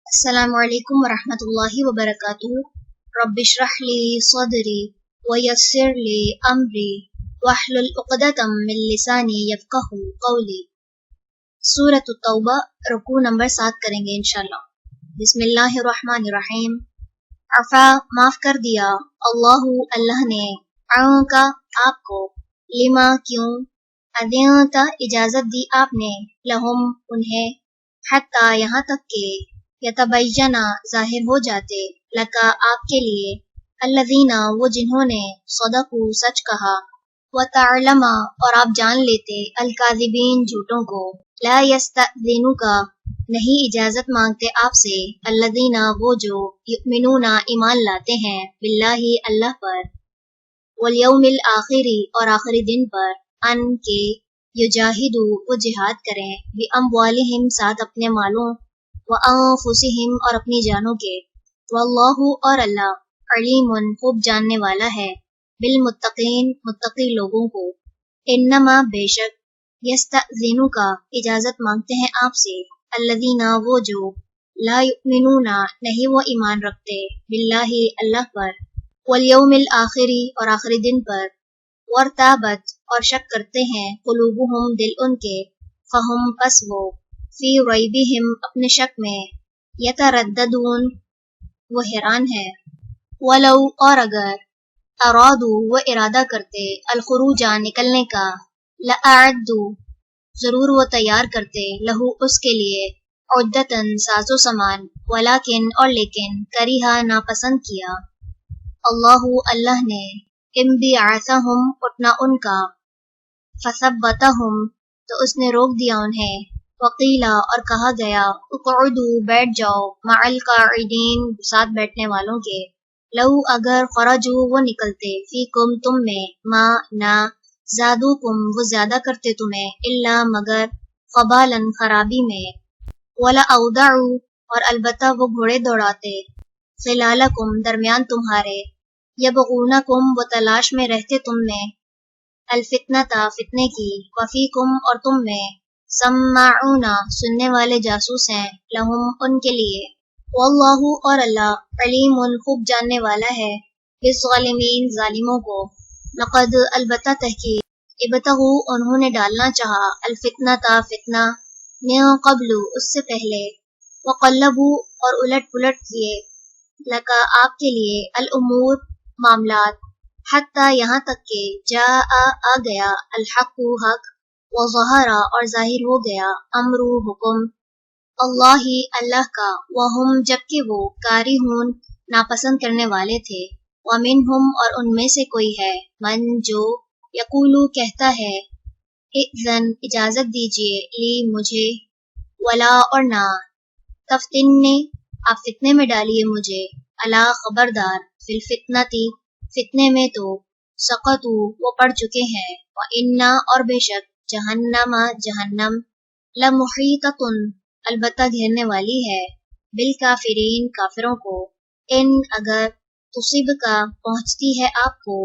السلام علیکم ورحمۃ اللہ وبرکاتہ۔ رب اشرح لی صدری ویسر لی امری واحلل عقدۃ من لسانی یفقہوا قولی۔ سورۃ التوبہ، رکوع نمبر 7 کریں گے انشاءاللہ۔ بسم اللہ الرحمن الرحیم۔ عفا، معاف کر دیا، اللہ نے، عنک آپ کو، لما کیوں، اذنت اجازت دی آپ نے، لہم انہیں، حتی یہاں تک کہ یتبینہ ظاہر ہو جاتے، لکا آپ کے لیے، الذین وہ جنہوں نے، صدقوا سچ کہا، وتعلم اور آپ جان لیتے، الکاذبین جھوٹوں کو، لا یستأذنک نہیں اجازت مانگتے آپ سے، الذین وہ جو، یؤمنون ایمان لاتے ہیں، باللہ اللہ پر، والیوم الآخری اور آخری دن پر، ان کے یجاہدوا وہ جہاد کریں، باموالہم ساتھ اپنے مالوں، وانفسہم اور اپنی جانوں کے، واللہ اور اللہ، علیم خوب جاننے والا ہے، بالمتقین متقی لوگوں کو، انما بے شک، یستأذنک اجازت مانگتے ہیں آپ سے، الذین وہ جو، لا یؤمنون نہیں وہ ایمان رکھتے، باللہ اللہ پر، والیوم الآخری اور آخری دن پر، وارتابت اور شک کرتے ہیں، قلوبہم دل ان کے، فہم پس وہ، فی ریبہم اپنے شک میں، یترددون وہ حیران ہے، ولو اور اگر، ارادو وہ ارادہ کرتے، الخروج نکلنے کا، لأعدوا ضرور وہ تیار کرتے، لہو اس کے لیے، عدتن ساز و سامان، ولیکن اور لیکن، کریہا ناپسند کیا، اللہ نے، انبعاثہم اٹھنا ان کا، فثبتہم تو اس نے روک دیا انہیں، وقیلا اور کہا گیا، اقعدوا بیٹھ جاؤ، مع القاعدین ساتھ بیٹھنے والوں کے، لو اگر خرجوا وہ نکلتے، فیکم تم میں، ما نہ، زادوکم وہ زیادہ کرتے تمہیں، الا مگر، خبالا خرابی میں، ولاوضعوا اور البتہ وہ گھوڑے دوڑاتے، خلالکم درمیان تمہارے، یبغونکم وہ تلاش میں رہتے تم میں، الفتنۃ فتنے کی، وفیکم اور تم میں، سماعون سننے والے جاسوس ہیں، لہم ان کے لیے، واللہ اور اللہ، علیم خوب جاننے والا ہے، بالظالمین ظالموں کو، لقد البتہ تحقیق، ابتغوا انہوں نے ڈالنا چاہا، الفتنۃ فتنہ، من قبل اس سے پہلے، وقلبوا اور الٹ پلٹ کیے، لکا آپ کے لیے، الامور معاملات، حتی یہاں تک کہ، جاء آ گیا، الحق حق، وظہر اور ظاہر ہو گیا، امر حکم، اللہ کا، وہم جبکہ وہ، کارہون ناپسند کرنے والے تھے، ومنہم اور ان میں سے کوئی ہے، من جو، یقولو کہتا ہے، اذن اجازت دیجیے، لی مجھے، ولا اور نہ، تفتنی آپ فتنے میں ڈالیے مجھے، الا خبردار، فی الفتنتی فتنے میں تو، سقطوا وہ پڑ چکے ہیں، وَإِنَّا اور بے شک، جہنم جہنم، لمحیطۃ البتہ گھیرنے والی ہے، بالکافرین کافروں کو، ان اگر، تصیب کا پہنچتی ہے آپ کو،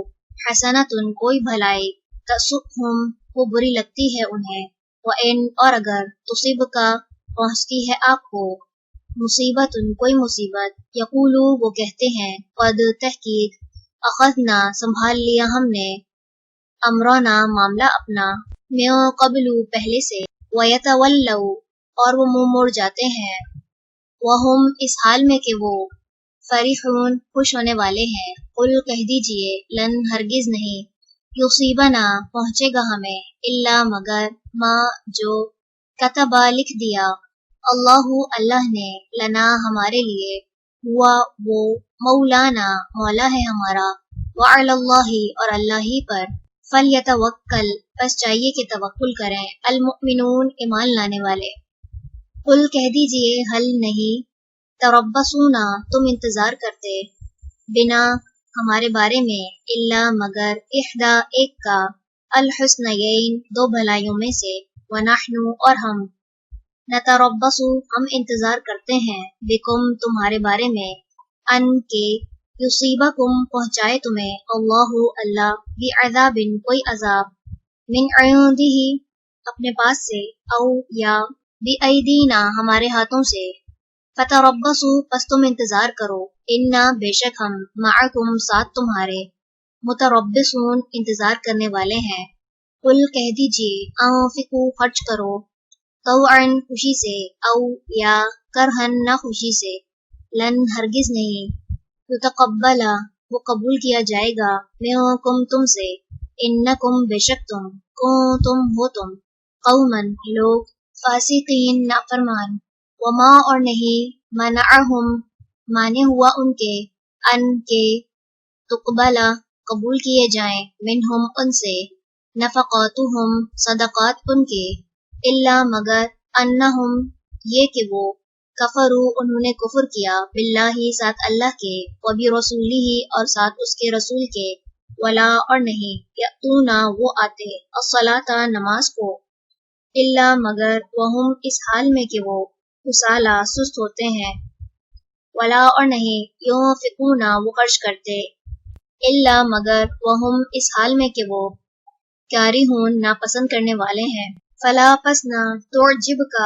حسنۃ کوئی بھلائی، تسؤہم وہ بری لگتی ہے انہیں، وَإِن اور اگر، تصیب کا پہنچتی ہے آپ کو، مصیبت کوئی مصیبت، یقولو وہ کہتے ہیں، قد تحقیق، اخذنا سنبھال لیا ہم نے، امرنا معاملہ اپنا، من قبل پہلے سے، ویتولوا اور وہ منہ موڑ جاتے ہیں، وہم اس حال میں کہ وہ، فرحون خوش ہونے والے ہیں، قل کہہ دیجئے، لن ہرگز نہیں، یصیبنا پہنچے گا ہمیں، الا مگر، ما جو، کتبا لکھ دیا، اللہ نے، لنا ہمارے لیے، ہوا وہ، مولانا مولا ہے ہمارا، وعلی اللہ اور اللہ ہی پر، فلیتوکل بس چاہیے کہ توکل کریں، المؤمنون ایمان لانے والے، قل کہہ دیجئے، حل نہیں، تربصون تم انتظار کرتے، بنا ہمارے بارے میں، الا مگر، احدی ایک کا، الحسنیین دو بھلائیوں میں سے، ونحن اور ہم، نتربص ہم انتظار کرتے ہیں، بکم تمہارے بارے میں، ان کے، یصیبکم پہنچائے تمہیں، اللہ بعذاب کوئی عذاب، من عندہ اپنے پاس سے، او یا، بأیدینا ہمارے ہاتھوں سے، فتربصوا پس تم انتظار کرو، انا بے شک ہم معکم ساتھ تمہارے، متربصون انتظار کرنے والے ہیں۔ قل کہہ دیجیے، انفقوا خرچ کرو، طوعا خوشی سے، او یا کرہن نہ خوشی سے، لن ہرگز نہیں، یتقبل وہ قبول کیا جائے گا، منکم تم سے، انکم بے شک تم، کنتم ہو تم، قومن لوگ، فاسقین نافرمان، وما اور نہیں، منعہم مانے ہوا ان کے، ان کے تقبل قبول کیے جائیں، منہم ان سے، نفقاتہم صدقات ان کے، الا مگر انہم یہ کہ وہ، کفروا انہوں نے کفر کیا، باللہ ساتھ اللہ کے، وبرسولہ اور ساتھ اس کے رسول کے، ولا اور نہیں، یأتونا وہ آتے، الصلاۃ نماز کو، الا مگر وہم اس حال میں کہ وہ، کسالى سست ہوتے ہیں، ولا اور نہیں، ينفقون وہ خرچ کرتے، الا مگر وہم اس حال میں کہ وہ، کارہون ناپسند کرنے والے ہیں، فلا پس نہ تعجبک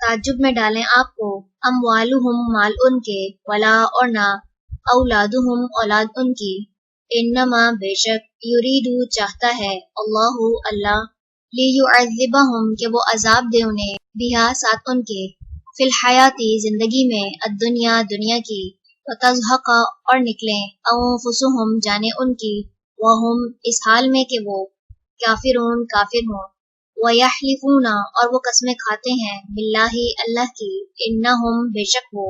تعجب میں ڈالیں آپ کو، اموالہم مال ان کے، ولا اور نہ، اولادہم اولاد ان کی، انما بے شک، یریدو چاہتا ہے، اللہ اللہ، لیعذبہم کہ وہ عذاب دے انہیں، بہا ساتھ ان کے، فی الحیاتی زندگی میں، الدنیا دنیا کی، وتزہق اور نکلیں، انفسہم جانے ان کی، وہم اس حال میں کہ وہ، کافرون کافر ہوں، وَيَحْلِفُونَ اور وہ قسمیں کھاتے ہیں، باللہ اللہ کی، انہم بے شک وہ،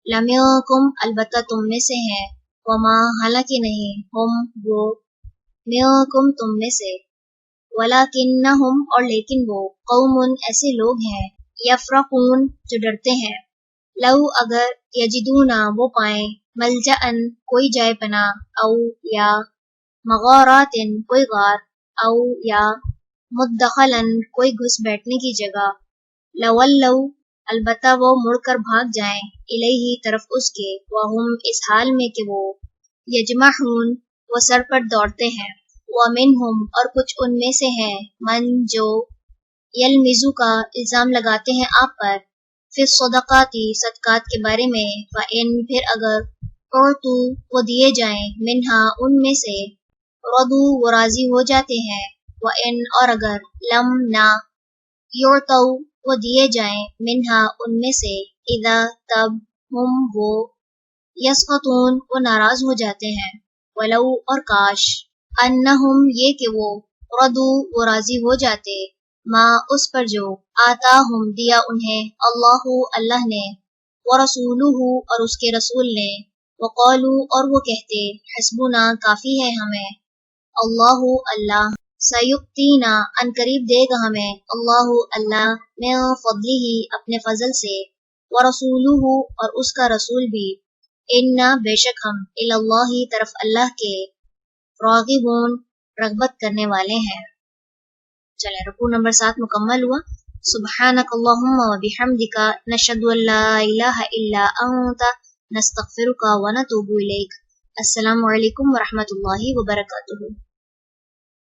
لَمِنکم البتہ تم میں سے ہیں، وما حالانکہ نہیں، ہم وہ، منکم تم میں سے، وَلَكِنَّهُمْ اور لیکن وہ، قوم ایسے لوگ ہیں، یفرقون جو ڈرتے ہیں، لو اگر، یجدون وہ پائیں، ملجأن کوئی جائے پناہ، او یا مغارات کوئی غار، او یا مدخلاً کوئی گھس بیٹھنے کی جگہ، لولو البتہ وہ مڑ کر بھاگ جائیں، الیہ طرف اس کے، وہم اس حال میں کہ وہ، یجمعون وہ سر پر دوڑتے ہیں، ومنہم اور کچھ ان میں سے ہیں، من جو، یلمزو کا الزام لگاتے ہیں آپ پر، فی الصدقات صدقات کے بارے میں، فإن پھر اگر، اعطوا وہ دیے جائیں، منہا ان میں سے، رضوا وہ راضی ہو جاتے ہیں، وإن اور اگر، لم نہ، یعطوا وہ دیے جائیں، منہا ان میں سے، اذا تب، ہم وہ، یسخطون وہ ناراض ہو جاتے ہیں، ولو اور کاش، انہم یہ کہ وہ، رضوا وہ راضی ہو جاتے، ما اس پر جو، آتاہم دیا انہیں، اللہ اللہ نے، ورسولہ اور اس کے رسول نے، وقالوا اور وہ کہتے، حسبنا کافی ہے ہمیں، اللہ اللہ، سیؤتینا ان قریب دے گا ہمیں، اللہ اللہ، من فضلہ اپنے فضل سے، ورسولہ اور اس کا رسول بھی، انا بے شک ہم، اللہ طرف اللہ کے، راغبون رغبت کرنے والے ہیں۔ چلیں رکوع نمبر 7 مکمل ہوا۔ سبحانک اللہم و بحمدک، نشہد ان لا الہ الا انت، نستغفرک و نتوب الیک۔ السلام علیکم ورحمۃ اللہ وبرکاتہ۔